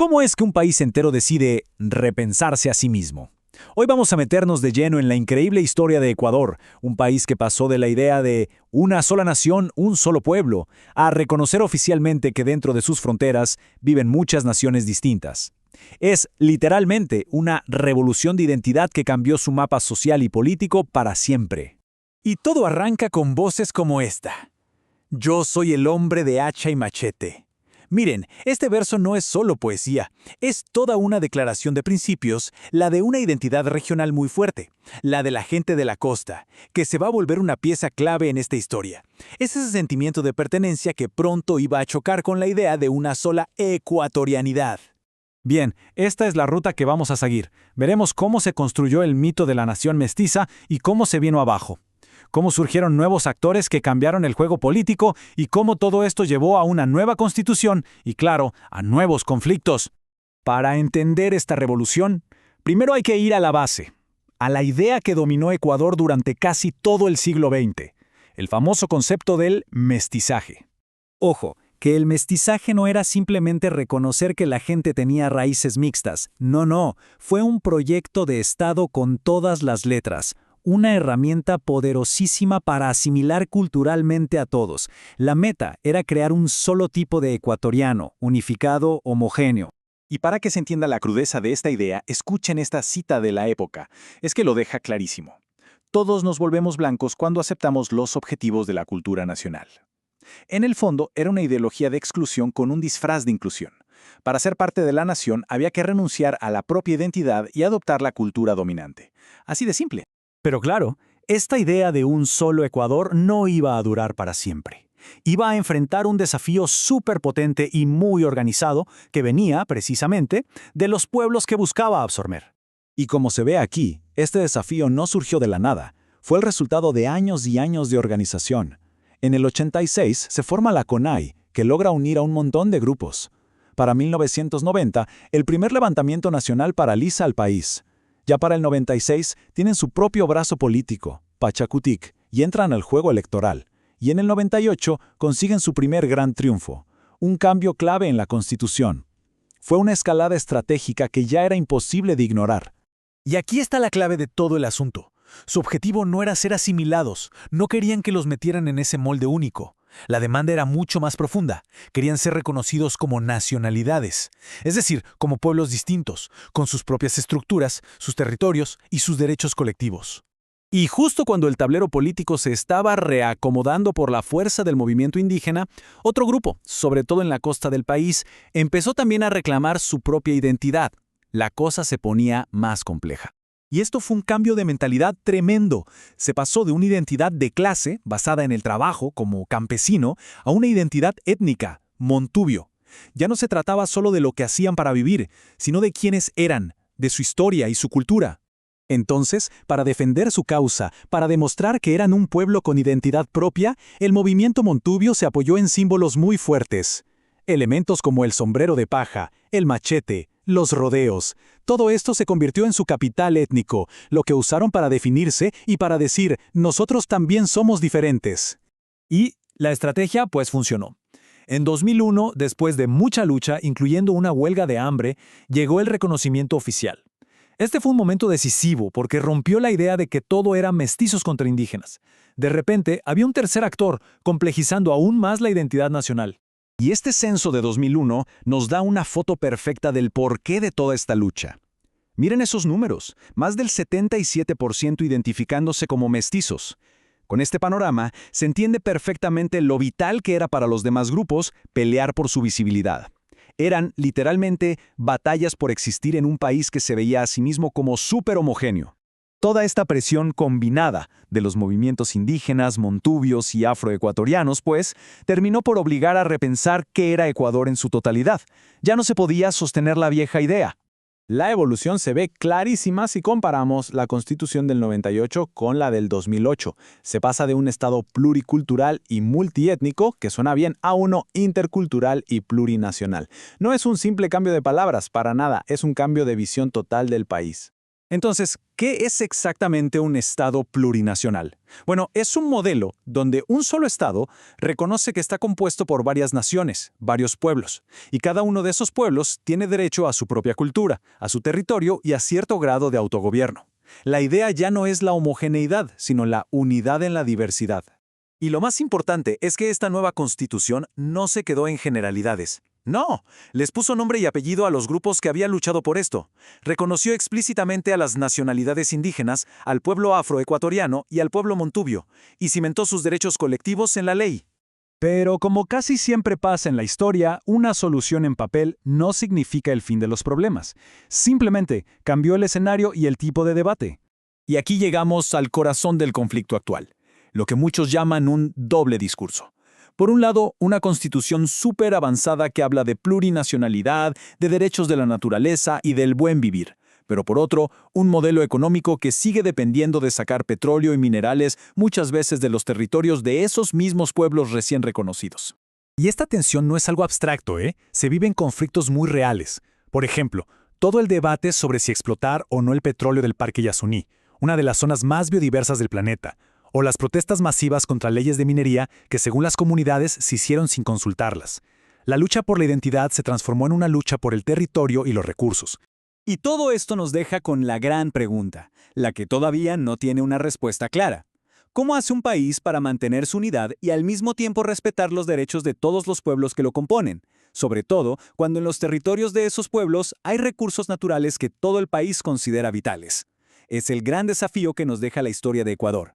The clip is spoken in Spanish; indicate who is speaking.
Speaker 1: ¿Cómo es que un país entero decide repensarse a sí mismo? Hoy vamos a meternos de lleno en la increíble historia de Ecuador, un país que pasó de la idea de una sola nación, un solo pueblo, a reconocer oficialmente que dentro de sus fronteras viven muchas naciones distintas. Es literalmente una revolución de identidad que cambió su mapa social y político para siempre. Y todo arranca con voces como esta. Yo soy el hombre de hacha y machete. Miren, este verso no es solo poesía, es toda una declaración de principios, la de una identidad regional muy fuerte, la de la gente de la costa, que se va a volver una pieza clave en esta historia. Es ese sentimiento de pertenencia que pronto iba a chocar con la idea de una sola ecuatorianidad. Bien, esta es la ruta que vamos a seguir. Veremos cómo se construyó el mito de la nación mestiza y cómo se vino abajo. Cómo surgieron nuevos actores que cambiaron el juego político y cómo todo esto llevó a una nueva constitución y, claro, a nuevos conflictos. Para entender esta revolución, primero hay que ir a la base, a la idea que dominó Ecuador durante casi todo el siglo XX, el famoso concepto del mestizaje. Ojo, que el mestizaje no era simplemente reconocer que la gente tenía raíces mixtas. No, fue un proyecto de Estado con todas las letras. Una herramienta poderosísima para asimilar culturalmente a todos. La meta era crear un solo tipo de ecuatoriano, unificado, homogéneo. Y para que se entienda la crudeza de esta idea, escuchen esta cita de la época. Es que lo deja clarísimo. Todos nos volvemos blancos cuando aceptamos los objetivos de la cultura nacional. En el fondo, era una ideología de exclusión con un disfraz de inclusión. Para ser parte de la nación, había que renunciar a la propia identidad y adoptar la cultura dominante. Así de simple. Pero claro, esta idea de un solo Ecuador no iba a durar para siempre. Iba a enfrentar un desafío súper potente y muy organizado que venía, precisamente, de los pueblos que buscaba absorber. Y como se ve aquí, este desafío no surgió de la nada. Fue el resultado de años y años de organización. En el 86 se forma la CONAI, que logra unir a un montón de grupos. Para 1990, el primer levantamiento nacional paraliza al país. Ya para el 96 tienen su propio brazo político, Pachakutik, y entran al juego electoral. Y en el 98 consiguen su primer gran triunfo, un cambio clave en la Constitución. Fue una escalada estratégica que ya era imposible de ignorar. Y aquí está la clave de todo el asunto. Su objetivo no era ser asimilados, no querían que los metieran en ese molde único. La demanda era mucho más profunda. Querían ser reconocidos como nacionalidades, es decir, como pueblos distintos, con sus propias estructuras, sus territorios y sus derechos colectivos. Y justo cuando el tablero político se estaba reacomodando por la fuerza del movimiento indígena, otro grupo, sobre todo en la costa del país, empezó también a reclamar su propia identidad. La cosa se ponía más compleja. Y esto fue un cambio de mentalidad tremendo. Se pasó de una identidad de clase, basada en el trabajo como campesino, a una identidad étnica, montubio. Ya no se trataba solo de lo que hacían para vivir, sino de quiénes eran, de su historia y su cultura. Entonces, para defender su causa, para demostrar que eran un pueblo con identidad propia, el movimiento montubio se apoyó en símbolos muy fuertes. Elementos como el sombrero de paja, el machete, los rodeos. Todo esto se convirtió en su capital étnico, lo que usaron para definirse y para decir, nosotros también somos diferentes. Y la estrategia pues funcionó. En 2001, después de mucha lucha, incluyendo una huelga de hambre, llegó el reconocimiento oficial. Este fue un momento decisivo porque rompió la idea de que todo era mestizos contra indígenas. De repente, había un tercer actor, complejizando aún más la identidad nacional. Y este censo de 2001 nos da una foto perfecta del porqué de toda esta lucha. Miren esos números, más del 77% identificándose como mestizos. Con este panorama, se entiende perfectamente lo vital que era para los demás grupos pelear por su visibilidad. Eran, literalmente, batallas por existir en un país que se veía a sí mismo como súper homogéneo. Toda esta presión combinada de los movimientos indígenas, montubios y afroecuatorianos, pues, terminó por obligar a repensar qué era Ecuador en su totalidad. Ya no se podía sostener la vieja idea. La evolución se ve clarísima si comparamos la Constitución del 98 con la del 2008. Se pasa de un Estado pluricultural y multiétnico, que suena bien, a uno intercultural y plurinacional. No es un simple cambio de palabras, para nada, es un cambio de visión total del país. Entonces, ¿qué es exactamente un Estado plurinacional? Bueno, es un modelo donde un solo Estado reconoce que está compuesto por varias naciones, varios pueblos, y cada uno de esos pueblos tiene derecho a su propia cultura, a su territorio y a cierto grado de autogobierno. La idea ya no es la homogeneidad, sino la unidad en la diversidad. Y lo más importante es que esta nueva constitución no se quedó en generalidades. No, les puso nombre y apellido a los grupos que habían luchado por esto. Reconoció explícitamente a las nacionalidades indígenas, al pueblo afroecuatoriano y al pueblo montubio, y cimentó sus derechos colectivos en la ley. Pero como casi siempre pasa en la historia, una solución en papel no significa el fin de los problemas. Simplemente cambió el escenario y el tipo de debate. Y aquí llegamos al corazón del conflicto actual, lo que muchos llaman un doble discurso. Por un lado, una constitución súper avanzada que habla de plurinacionalidad, de derechos de la naturaleza y del buen vivir. Pero por otro, un modelo económico que sigue dependiendo de sacar petróleo y minerales muchas veces de los territorios de esos mismos pueblos recién reconocidos. Y esta tensión no es algo abstracto, ¿eh? Se viven conflictos muy reales. Por ejemplo, todo el debate sobre si explotar o no el petróleo del Parque Yasuní, una de las zonas más biodiversas del planeta, o las protestas masivas contra leyes de minería que según las comunidades se hicieron sin consultarlas. La lucha por la identidad se transformó en una lucha por el territorio y los recursos. Y todo esto nos deja con la gran pregunta, la que todavía no tiene una respuesta clara. ¿Cómo hace un país para mantener su unidad y al mismo tiempo respetar los derechos de todos los pueblos que lo componen? Sobre todo cuando en los territorios de esos pueblos hay recursos naturales que todo el país considera vitales. Es el gran desafío que nos deja la historia de Ecuador.